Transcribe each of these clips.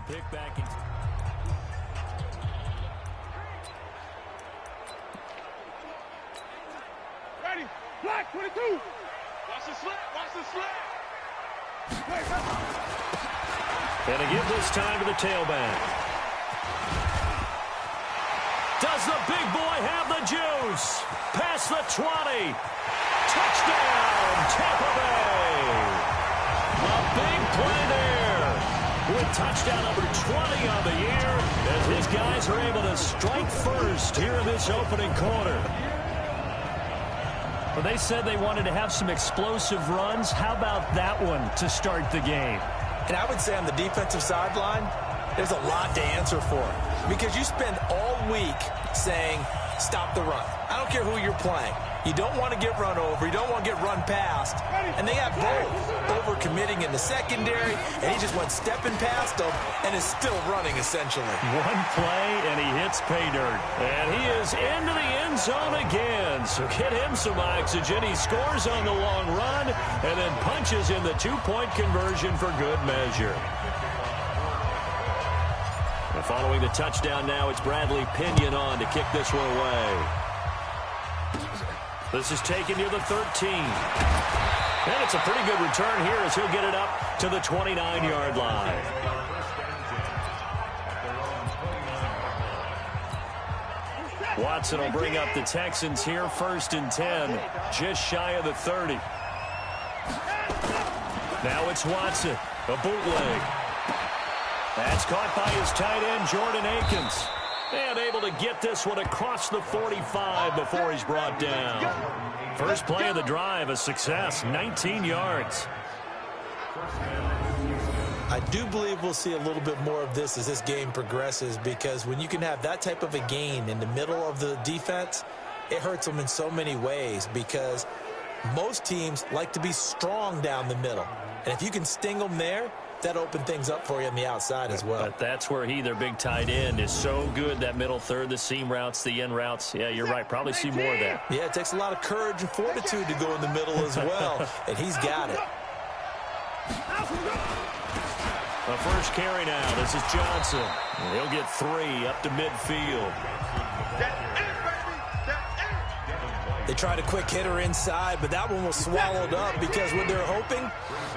pick back in. Ready, black 22. Watch the slap, watch the slap. And to give this time to the tailback. Does the big boy have the juice? Past the 20. Touchdown, Tampa Bay. A big play there. With touchdown number 20 on the year, as his guys are able to strike first here in this opening quarter. Well, they said they wanted to have some explosive runs. How about that one to start the game? And I would say on the defensive sideline, there's a lot to answer for. Because you spend all week saying, stop the run. I don't care who you're playing. You don't want to get run over. You don't want to get run past. And they have both. Over-committing in the secondary, and he just went stepping past them and is still running, essentially. One play, and he hits pay dirt. And he is into the end zone again. So get him some oxygen. He scores on the long run and then punches in the two-point conversion for good measure. And following the touchdown now, it's Bradley Pinion on to kick this one away. This is taken near the 13. And it's a pretty good return here as he'll get it up to the 29-yard line. Watson will bring up the Texans here, 1st and 10, just shy of the 30. Now it's Watson, a bootleg. That's caught by his tight end, Jordan Akins. And able to get this one across the 45 before he's brought down. First play of the drive, a success, 19 yards. I do believe we'll see a little bit more of this as this game progresses, because when you can have that type of a gain in the middle of the defense, it hurts them in so many ways, because most teams like to be strong down the middle. And if you can sting them there, that opened things up for you on the outside as well. But that's where their big tight end, is so good, that middle third, the seam routes, the end routes. Yeah, you're right. Probably see more of that. Yeah, it takes a lot of courage and fortitude to go in the middle as well, and he's got it. The first carry now. This is Johnson. And he'll get 3 up to midfield. They tried a quick hitter inside, but that one was swallowed up, because what they're hoping,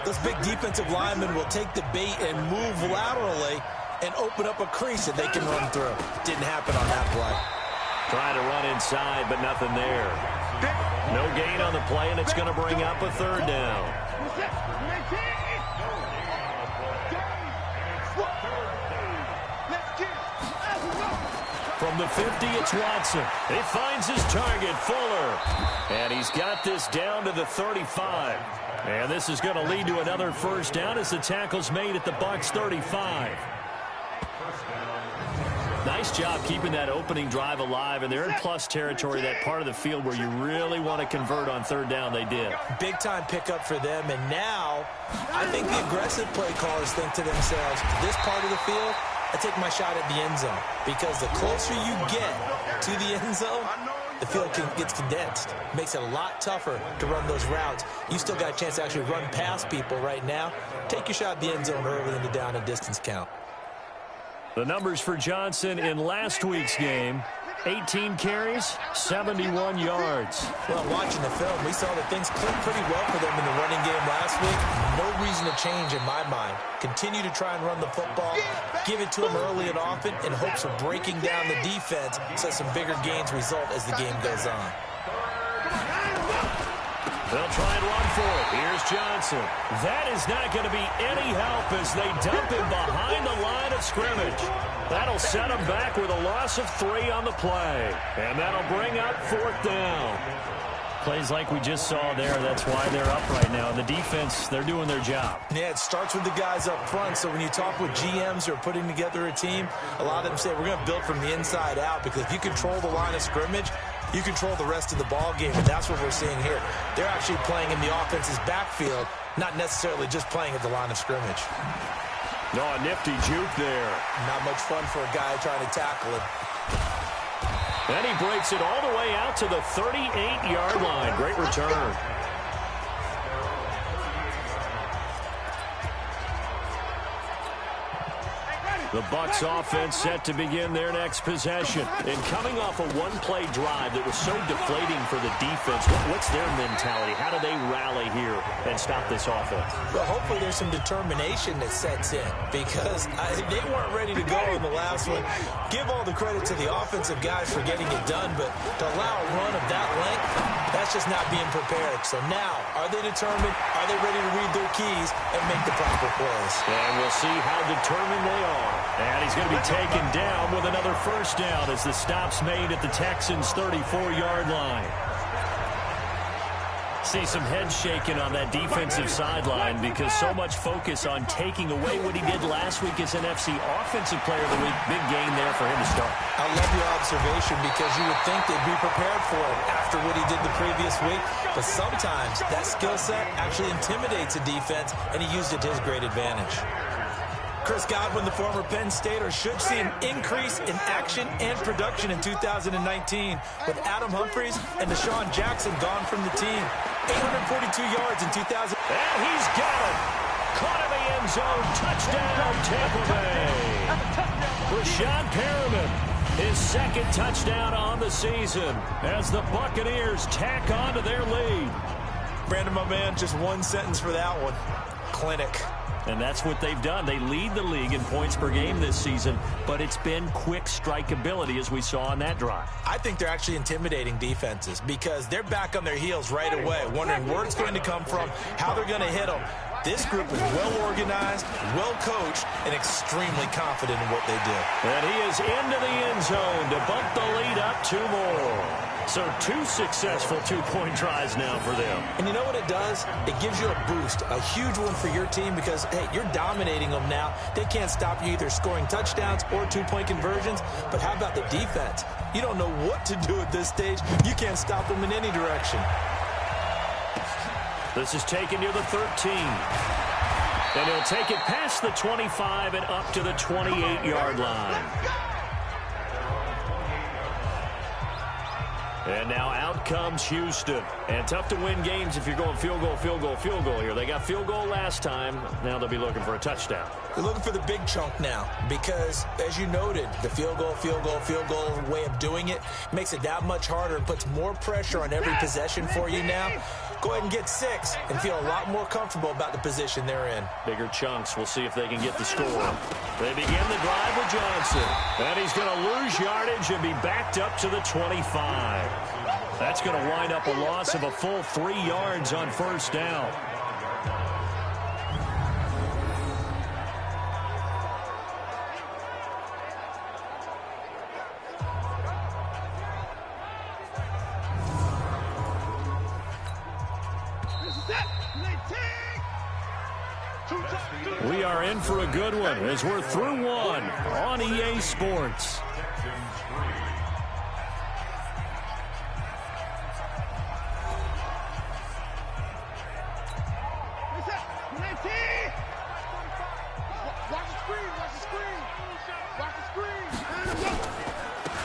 those big defensive linemen will take the bait and move laterally and open up a crease that they can run through. Didn't happen on that play. Trying to run inside, but nothing there. No gain on the play, and it's going to bring up a 3rd down. From the 50, it's Watson. He finds his target, Fuller. And he's got this down to the 35. And this is going to lead to another 1st down as the tackle's made at the Bucs 35. Nice job keeping that opening drive alive, and they're in plus territory, that part of the field where you really want to convert on 3rd down. They did. Big-time pickup for them, and now I think the aggressive play callers think to themselves, this part of the field, I take my shot at the end zone, because the closer you get to the end zone, the field gets condensed. It makes it a lot tougher to run those routes. You still got a chance to actually run past people right now. Take your shot at the end zone early in the down and distance count. The numbers for Johnson in last week's game: 18 carries, 71 yards. Well, watching the film, we saw that things clicked pretty well for them in the running game last week. No reason to change in my mind. Continue to try and run the football, give it to them early and often, in hopes of breaking down the defense so some bigger gains result as the game goes on. They'll try and run for it. Here's Johnson. That is not going to be any help as they dump him behind the line of scrimmage. That'll set him back with a loss of 3 on the play. And that'll bring up 4th down. Plays like we just saw there, that's why they're up right now. The defense, they're doing their job. Yeah, it starts with the guys up front. So when you talk with GMs who are putting together a team, a lot of them say we're going to build from the inside out, because if you control the line of scrimmage, you control the rest of the ball game, and that's what we're seeing here. They're actually playing in the offense's backfield, not necessarily just playing at the line of scrimmage. No, a nifty juke there. Not much fun for a guy trying to tackle it. And he breaks it all the way out to the 38-yard line. Great return. The Bucs offense set to begin their next possession. And coming off a one-play drive that was so deflating for the defense, what's their mentality? How do they rally here and stop this offense? Well, hopefully there's some determination that sets in because they weren't ready to go in the last one. Give all the credit to the offensive guys for getting it done, but to allow a run of that length, that's just not being prepared. So now, are they determined? Are they ready to read their keys and make the proper plays? And we'll see how determined they are. And he's going to be taken down with another first down as the stop's made at the Texans' 34-yard line. See some heads shaking on that defensive sideline because so much focus on taking away what he did last week as NFC Offensive Player of the Week. Big game there for him to start. I love your observation because you would think they'd be prepared for it after what he did the previous week. But sometimes that skill set actually intimidates a defense, and he used it to his great advantage. Chris Godwin, the former Penn Stater, should see an increase in action and production in 2019 with Adam Humphries and Deshaun Jackson gone from the team. 842 yards in 2000. And he's got it. Caught in the end zone. Touchdown, Tampa Bay. Rashad Perriman, his second touchdown on the season as the Buccaneers tack on to their lead. Brandon, my man, just one sentence for that one. Clinic. And that's what they've done. They lead the league in points per game this season, but it's been quick strike ability as we saw on that drive. I think they're actually intimidating defenses because they're back on their heels right away, wondering where it's going to come from, how they're going to hit them. This group is well-organized, well-coached, and extremely confident in what they do. And he is into the end zone to bump the lead up 2 more. So 2 successful two-point tries now for them. And you know what it does? It gives you a boost, a huge one for your team because, hey, you're dominating them now. They can't stop you either scoring touchdowns or two-point conversions. But how about the defense? You don't know what to do at this stage. You can't stop them in any direction. This is taken near the 13. And he'll take it past the 25 and up to the 28-yard line. And now out comes Houston. And tough to win games if you're going field goal, field goal, field goal here. They got field goal last time. Now they'll be looking for a touchdown. They're looking for the big chunk now because, as you noted, the field goal, field goal, field goal way of doing it makes it that much harder and puts more pressure on every possession for you now. Go ahead and get 6 and feel a lot more comfortable about the position they're in. Bigger chunks. We'll see if they can get the score. They begin the drive with Johnson. And he's going to lose yardage and be backed up to the 25. That's going to wind up a loss of a full 3 yards on first down. We are in for a good one as we're through one on EA Sports.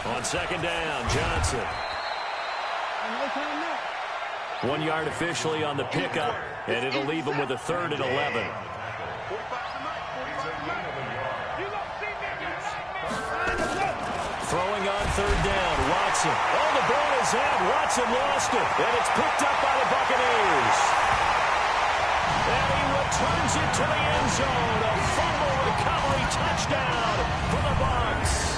On second down, Johnson. 1 yard officially on the pickup, and it'll leave him with a 3rd and 11. Throwing on 3rd down, Watson. Oh, the ball is out. Watson lost it, and it's picked up by the Buccaneers. And he returns it to the end zone. A fumble recovery touchdown for the Bucs.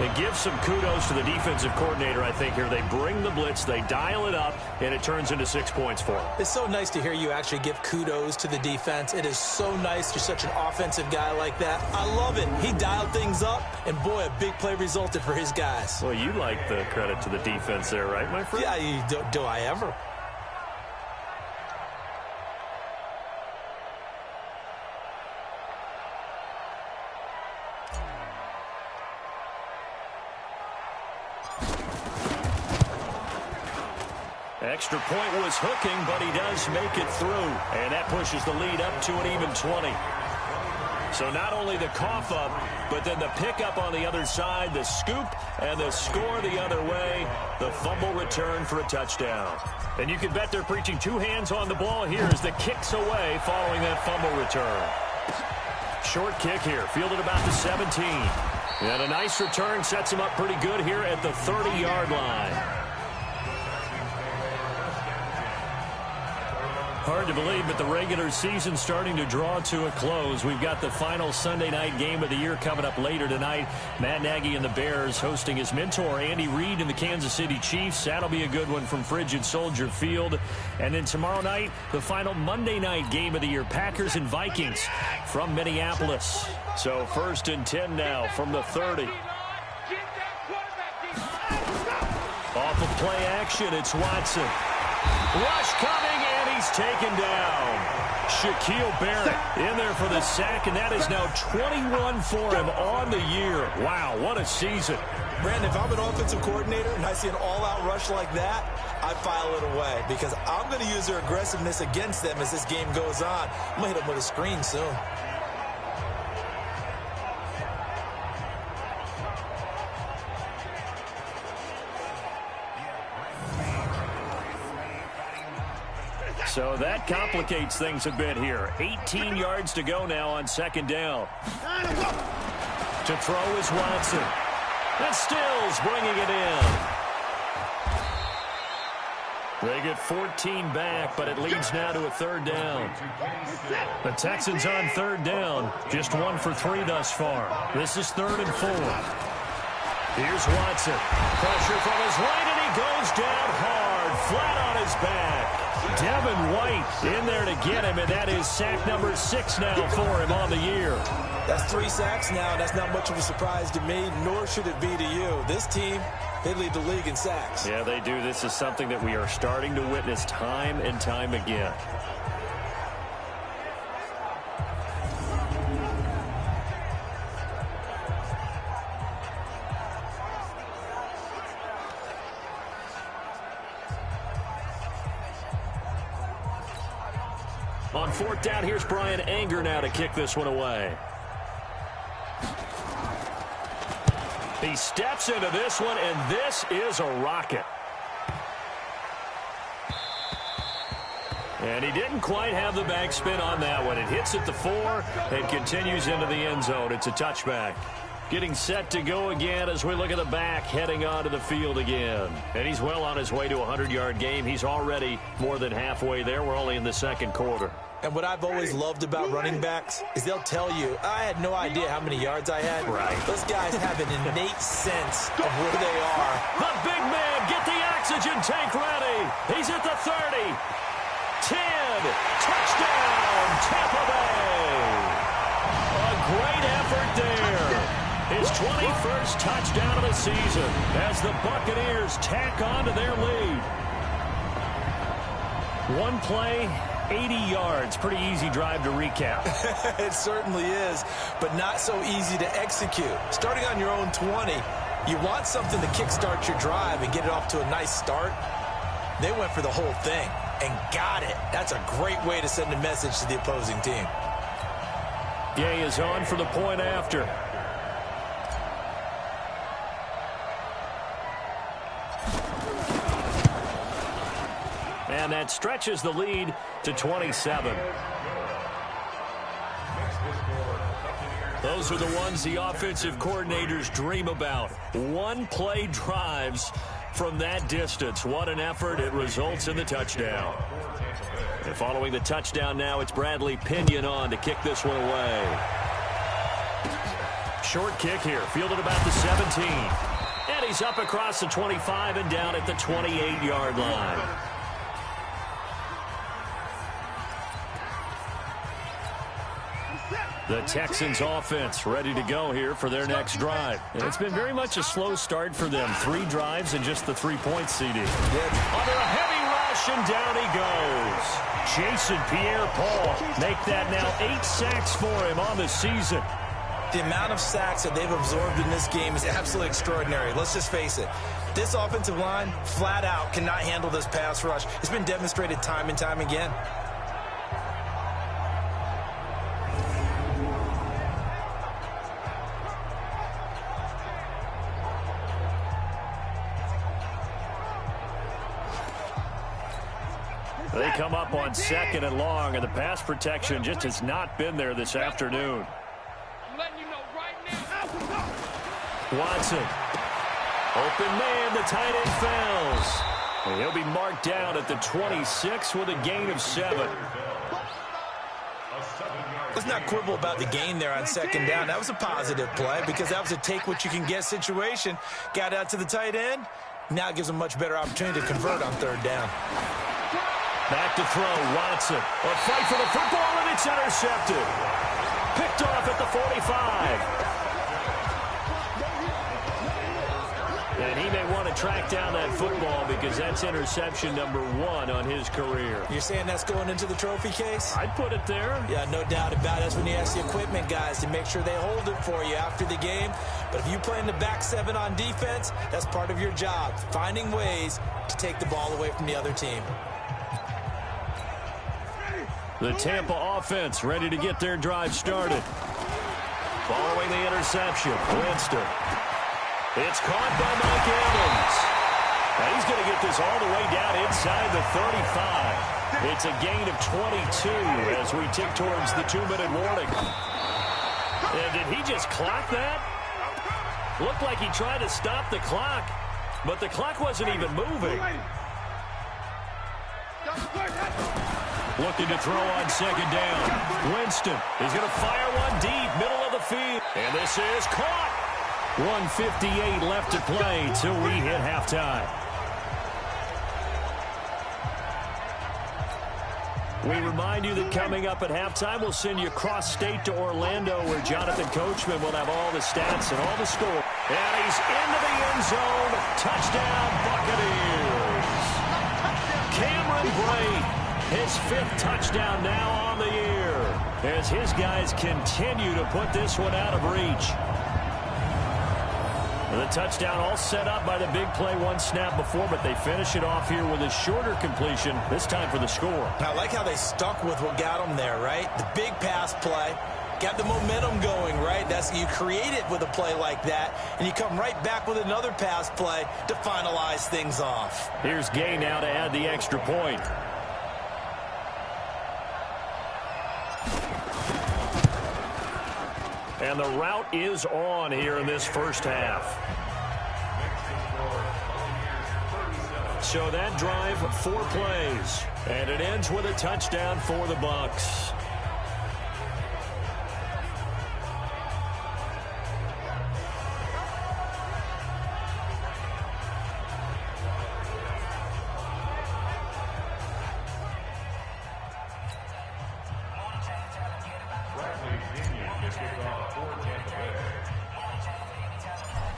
It gives some kudos to the defensive coordinator, I think, here. They bring the blitz, they dial it up, and it turns into 6 points for them. It's so nice to hear you actually give kudos to the defense. It is so nice. You're such an offensive guy like that. I love it. He dialed things up, and boy, a big play resulted for his guys. Well, you like the credit to the defense there, right, my friend? Yeah, do I ever? Extra point was hooking, but he does make it through. And that pushes the lead up to an even 20. So not only the cough up, but then the pickup on the other side, the scoop, and the score the other way. The fumble return for a touchdown. And you can bet they're preaching 2 hands on the ball here as the kick's away following that fumble return. Short kick here, fielded about the 17. And a nice return sets him up pretty good here at the 30-yard line. Hard to believe, but the regular season's starting to draw to a close. We've got the final Sunday night game of the year coming up later tonight. Matt Nagy and the Bears hosting his mentor, Andy Reid, and the Kansas City Chiefs. That'll be a good one from Frigid Soldier Field. And then tomorrow night, the final Monday night game of the year, Packers and Vikings from Minneapolis. So 1st and 10 now from the 30. Off of play action, it's Watson. Rush coming, and he's taken down. Shaquille Barrett in there for the sack, and that is now 21 for him on the year. Wow, what a season. Brandon, if I'm an offensive coordinator and I see an all-out rush like that, I file it away because I'm going to use their aggressiveness against them as this game goes on. I'm going to hit them with a screen soon. So that complicates things a bit here. 18 yards to go now on 2nd down. To throw is Watson. And Stills bringing it in. They get 14 back, but it leads now to a 3rd down. The Texans on 3rd down. Just 1 for 3 thus far. This is 3rd and 4. Here's Watson. Pressure from his right, and he goes down hard, flat on his back. Devin White in there to get him, and that is sack number 6 now for him on the year. That's 3 sacks now. That's not much of a surprise to me, nor should it be to you. This team, they lead the league in sacks. Yeah, they do. This is something that we are starting to witness time and time again. On 4th down, here's Brian Anger now to kick this one away. He steps into this one, and this is a rocket. And he didn't quite have the backspin on that one. It hits at the 4 and continues into the end zone. It's a touchback. Getting set to go again as we look at the back, heading onto the field again. And he's well on his way to a 100-yard game. He's already more than halfway there. We're only in the 2nd quarter. And what I've always loved about running backs is they'll tell you, I had no idea how many yards I had. Right. Those guys have an innate sense of where they are. The big man, get the oxygen tank ready. He's at the 30. 10. Touchdown, Tampa Bay. A great effort there. His 21st touchdown of the season as the Buccaneers tack on to their lead. One play, 80 yards. Pretty easy drive to recap. It certainly is, but not so easy to execute. Starting on your own 20, you want something to kickstart your drive and get it off to a nice start. They went for the whole thing and got it. That's a great way to send a message to the opposing team. Gay is on for the point after. And that stretches the lead to 27. Those are the ones the offensive coordinators dream about. One-play drives from that distance. What an effort. It results in the touchdown. And following the touchdown now, it's Bradley Pinion on to kick this one away. Short kick here, fielded about the 17. And he's up across the 25 and down at the 28-yard line. The Texans offense ready to go here for their next drive. And it's been very much a slow start for them. 3 drives and just the 3 points, CD. Under a heavy rush, and down he goes. Jason Pierre-Paul make that now 8 sacks for him on the season. The amount of sacks that they've absorbed in this game is absolutely extraordinary. Let's just face it. This offensive line, flat out, cannot handle this pass rush. It's been demonstrated time and time again. They come up on 2nd and long, and the pass protection just has not been there this afternoon. Watson. Open man, the tight end fails. And he'll be marked down at the 26 with a gain of 7. Let's not quibble about the gain there on second down. That was a positive play because that was a take-what-you-can-get situation. Got out to the tight end. Now it gives him a much better opportunity to convert on third down. Back to throw, Watson. A fight for the football, and it's intercepted. Picked off at the 45. And he may want to track down that football because that's interception number 1 on his career. You're saying that's going into the trophy case? I'd put it there. Yeah, no doubt about it. That's when you ask the equipment guys to make sure they hold it for you after the game. But if you play in the back 7 on defense, that's part of your job, finding ways to take the ball away from the other team. The Tampa offense ready to get their drive started. Following the interception, Winston. It's caught by Mike Evans. Now he's going to get this all the way down inside the 35. It's a gain of 22 as we tick towards the 2-minute warning. And did he just clock that? Looked like he tried to stop the clock, but the clock wasn't even moving. Looking to throw on second down. Winston is going to fire one deep, middle of the field. And this is caught. 1:58 left to play till we hit halftime. We remind you that coming up at halftime, we'll send you cross-state to Orlando, where Jonathan Coachman will have all the stats and all the score. And he's into the end zone. Touchdown, Buccaneers. Cameron Brate, his 5th touchdown now on the year, as his guys continue to put this one out of reach. The touchdown all set up by the big play one snap before, but they finish it off here with a shorter completion, this time for the score. I like how they stuck with what got them there, right? The big pass play, got the momentum going, right? You create it with a play like that, and you come right back with another pass play to finalize things off. Here's Gay now to add the extra point. And the route is on here in this first half. So that drive, 4 plays. And it ends with a touchdown for the Bucs.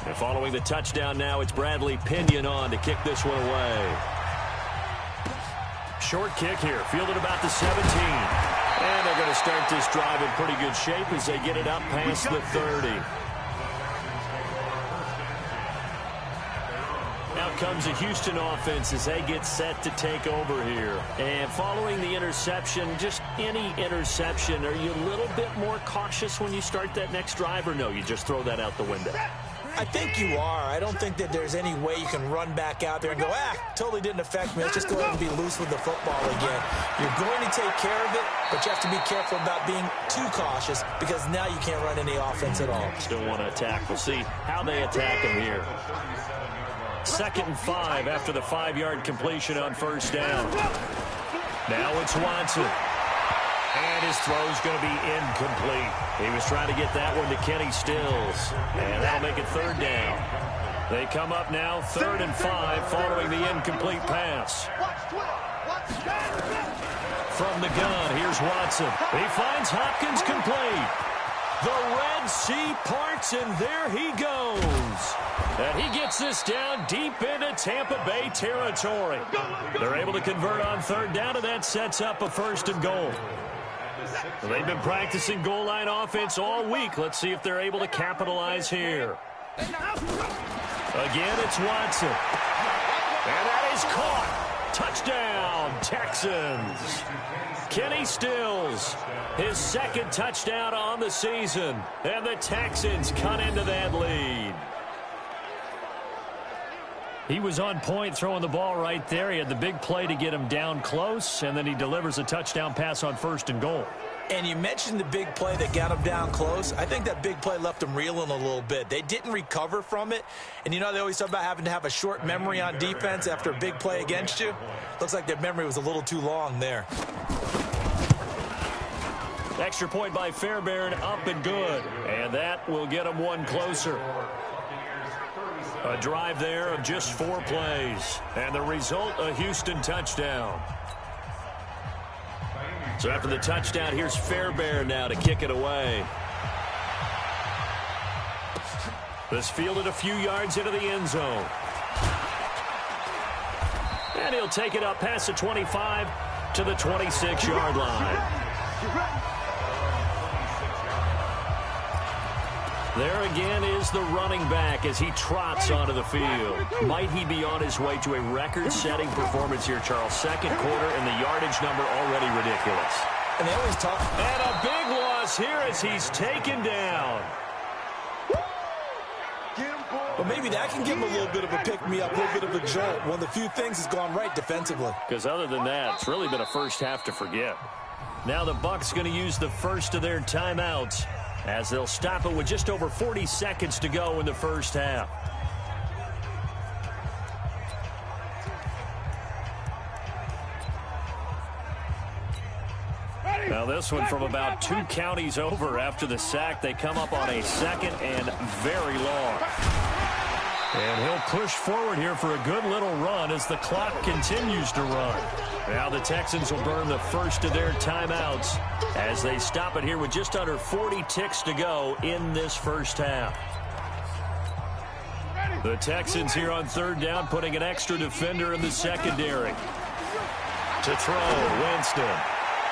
And following the touchdown now, it's Bradley Pinion on to kick this one away. Short kick here, fielded about the 17. And they're going to start this drive in pretty good shape as they get it up past the 30. Now comes the Houston offense as they get set to take over here. And following the interception, just any interception, are you a little bit more cautious when you start that next drive, or no, you just throw that out the window? I think you are. I don't think that there's any way you can run back out there and go, totally didn't affect me. Let's just go ahead and be loose with the football again. You're going to take care of it, but you have to be careful about being too cautious because now you can't run any offense at all. Still want to attack. We'll see how they attack him here. 2nd and 5 after the 5-yard completion on first down. Now it's Watson. And his throw's going to be incomplete. He was trying to get that one to Kenny Stills. And that'll make it 3rd down. They come up now 3rd and 5 following the incomplete pass. From the gun, here's Watson. He finds Hopkins complete. The Red Sea parts, and there he goes. And he gets this down deep into Tampa Bay territory. They're able to convert on 3rd down, and that sets up a 1st and goal. They've been practicing goal line offense all week. Let's see if they're able to capitalize here. Again, it's Watson. And that is caught. Touchdown, Texans. Kenny Stills, his 2nd touchdown on the season. And the Texans cut into that lead. He was on point throwing the ball right there. He had the big play to get him down close, and then he delivers a touchdown pass on 1st and goal. And you mentioned the big play that got them down close. I think that big play left them reeling a little bit. They didn't recover from it. And, you know, they always talk about having to have a short memory on defense after a big play against you. Looks like their memory was a little too long there. Extra point by Fairbairn, up and good. And that will get them one closer. A drive there of just 4 plays. And the result, a Houston touchdown. So after the touchdown, here's Fairbairn now to kick it away. This fielded a few yards into the end zone. And he'll take it up past the 25 to the 26-yard line. There again is the running back as he trots onto the field. Might he be on his way to a record-setting performance here, Charles? Second quarter and the yardage number already ridiculous. And they always talk. And a big loss here as he's taken down. But maybe that can give him a little bit of a pick-me-up, a little bit of a jolt. One of the few things has gone right defensively. Because other than that, it's really been a first half to forget. Now the Bucs going to use the first of their timeouts, as they'll stop it with just over 40 seconds to go in the first half. Now this one from about 2 counties over after the sack. They come up on a second and very long. And he'll push forward here for a good little run as the clock continues to run. Now the Texans will burn the first of their timeouts as they stop it here with just under 40 ticks to go in this first half. The Texans here on third down putting an extra defender in the secondary. To throw, Winston.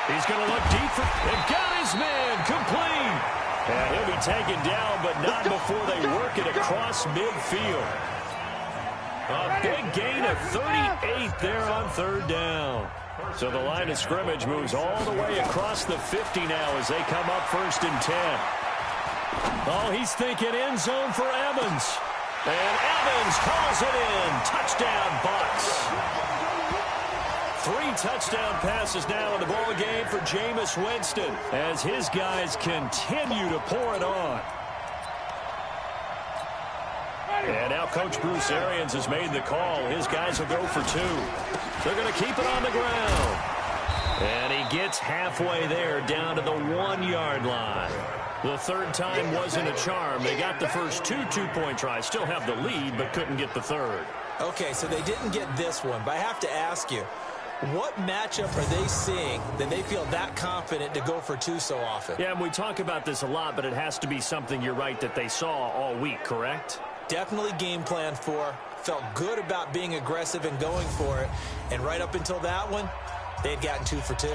He's going to look deep for and got his man complete. And he'll be taken down, but not before they work it across midfield. A big gain of 38 there on third down. So the line of scrimmage moves all the way across the 50 now as they come up 1st and 10. Oh, he's thinking end zone for Evans. And Evans hauls it in. Touchdown, Bucs. 3 touchdown passes now in the ball game for Jameis Winston as his guys continue to pour it on. And now Coach Bruce Arians has made the call. His guys will go for 2. They're going to keep it on the ground. And he gets halfway there down to the 1-yard line. The third time wasn't a charm. They got the first 2 two-point tries. Still have the lead, but couldn't get the third. Okay, so they didn't get this one, but I have to ask you, what matchup are they seeing that they feel that confident to go for 2 so often? Yeah, and we talk about this a lot, but it has to be something, you're right, that they saw all week, correct? Definitely game planned for. Felt good about being aggressive and going for it. And right up until that one, they had gotten 2 for 2.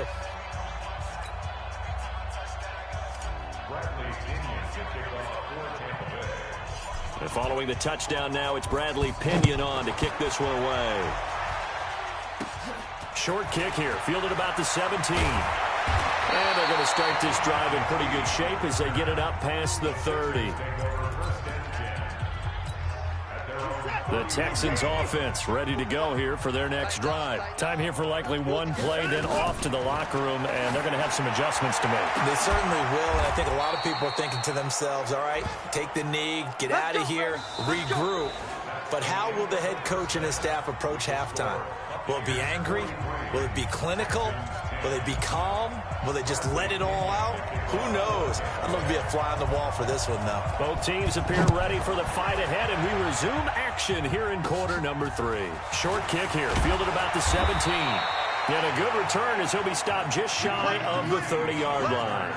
And following the touchdown now, it's Bradley Pinion on to kick this one away. Short kick here, fielded about the 17. And they're going to start this drive in pretty good shape as they get it up past the 30. The Texans offense ready to go here for their next drive. Time here for likely 1 play, then off to the locker room, and they're going to have some adjustments to make. They certainly will, and I think a lot of people are thinking to themselves, all right, take the knee, get out of here, regroup. But how will the head coach and his staff approach halftime? Will it be angry? Will it be clinical? Will they be calm? Will they just let it all out? Who knows? I'd love to be a fly on the wall for this one, though. Both teams appear ready for the fight ahead, and we resume action here in quarter number 3. Short kick here, fielded about the 17. And a good return as he'll be stopped just shy of the 30-yard line.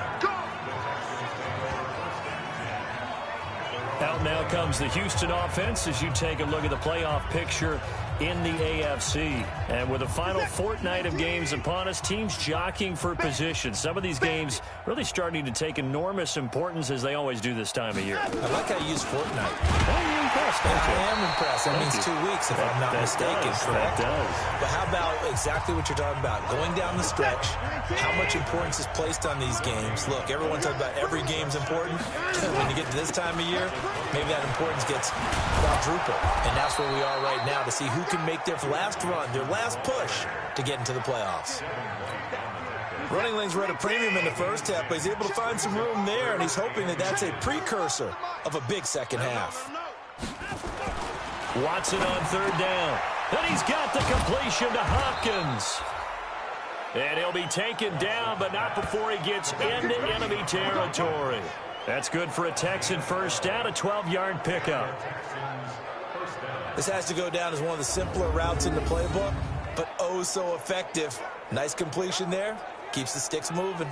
Out now comes the Houston offense as you take a look at the playoff picture in the AFC. And with the final fortnight of games upon us, teams jockeying for position. Some of these games really starting to take enormous importance as they always do this time of year. I like how you use fortnight. Are you impressed? I am impressed. That means 2 weeks if I'm not mistaken. That does. But how about exactly what you're talking about? Going down the stretch, how much importance is placed on these games. Look, everyone talks about every game's important. When you get to this time of year, maybe that importance gets quadrupled. And that's where we are right now to see who can make their last run, their last push to get into the playoffs. Running lanes were at a premium in the first half, but he's able to find some room there, and he's hoping that that's a precursor of a big second half. Watson on third down. And he's got the completion to Hopkins. And he'll be taken down, but not before he gets into enemy territory. That's good for a Texan first down, a 12-yard pickup. This has to go down as one of the simpler routes in the playbook, but oh so effective. Nice completion there. Keeps the sticks moving.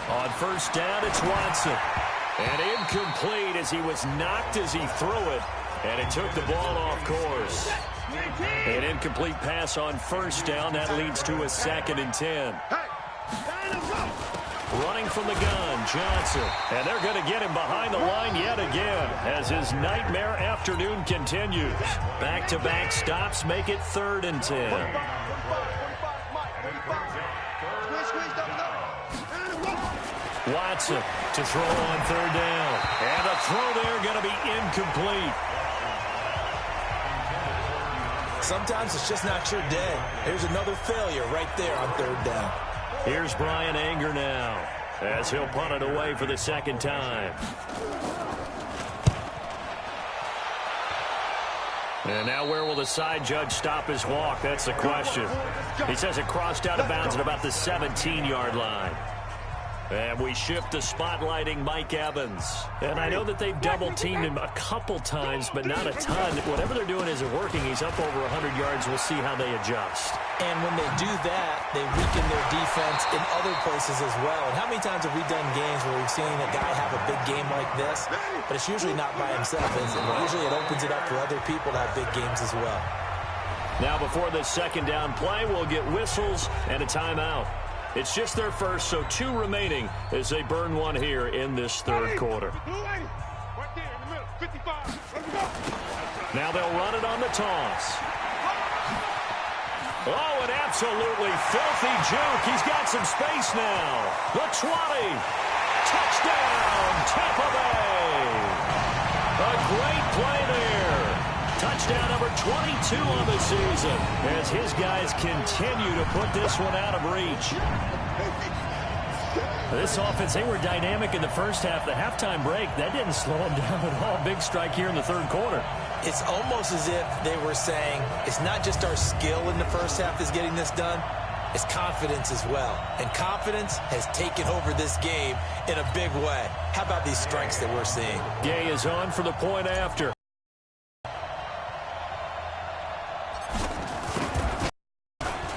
On first down, it's Watson. And incomplete as he was knocked as he threw it. And it took the ball off course. An incomplete pass on first down. That leads to a 2nd and 10. Running from the gun, Johnson. And they're going to get him behind the line yet again as his nightmare afternoon continues. Back-to-back stops make it 3rd and 10. Watson to throw on 3rd down. And the throw there going to be incomplete. Sometimes it's just not your day. Here's another failure right there on 3rd down. Here's Brian Anger now as he'll punt it away for the 2nd time. And now where will the side judge stop his walk? That's the question. He says it crossed out of bounds at about the 17-yard line. And we shift to spotlighting Mike Evans. And I know that they've double-teamed him a couple times, but not a ton. Whatever they're doing isn't working. He's up over 100 yards. We'll see how they adjust. And when they do that, they weaken their defense in other places as well. And how many times have we done games where we've seen a guy have a big game like this, but it's usually not by himself, is it? Usually it opens it up for other people to have big games as well. Now before the 2nd down play, we'll get whistles and a timeout. It's just their first, so 2 remaining as they burn one here in this 3rd quarter. Now they'll run it on the toss. Oh, an absolutely filthy juke. He's got some space now. The 20. Touchdown, Tampa Bay. A great play there. Touchdown number 22 on the season as his guys continue to put this one out of reach. This offense, they were dynamic in the first half. The halftime break, that didn't slow them down at all. Big strike here in the 3rd quarter. It's almost as if they were saying, it's not just our skill in the first half that's getting this done, it's confidence as well. And confidence has taken over this game in a big way. How about these strikes that we're seeing? Gay is on for the point after.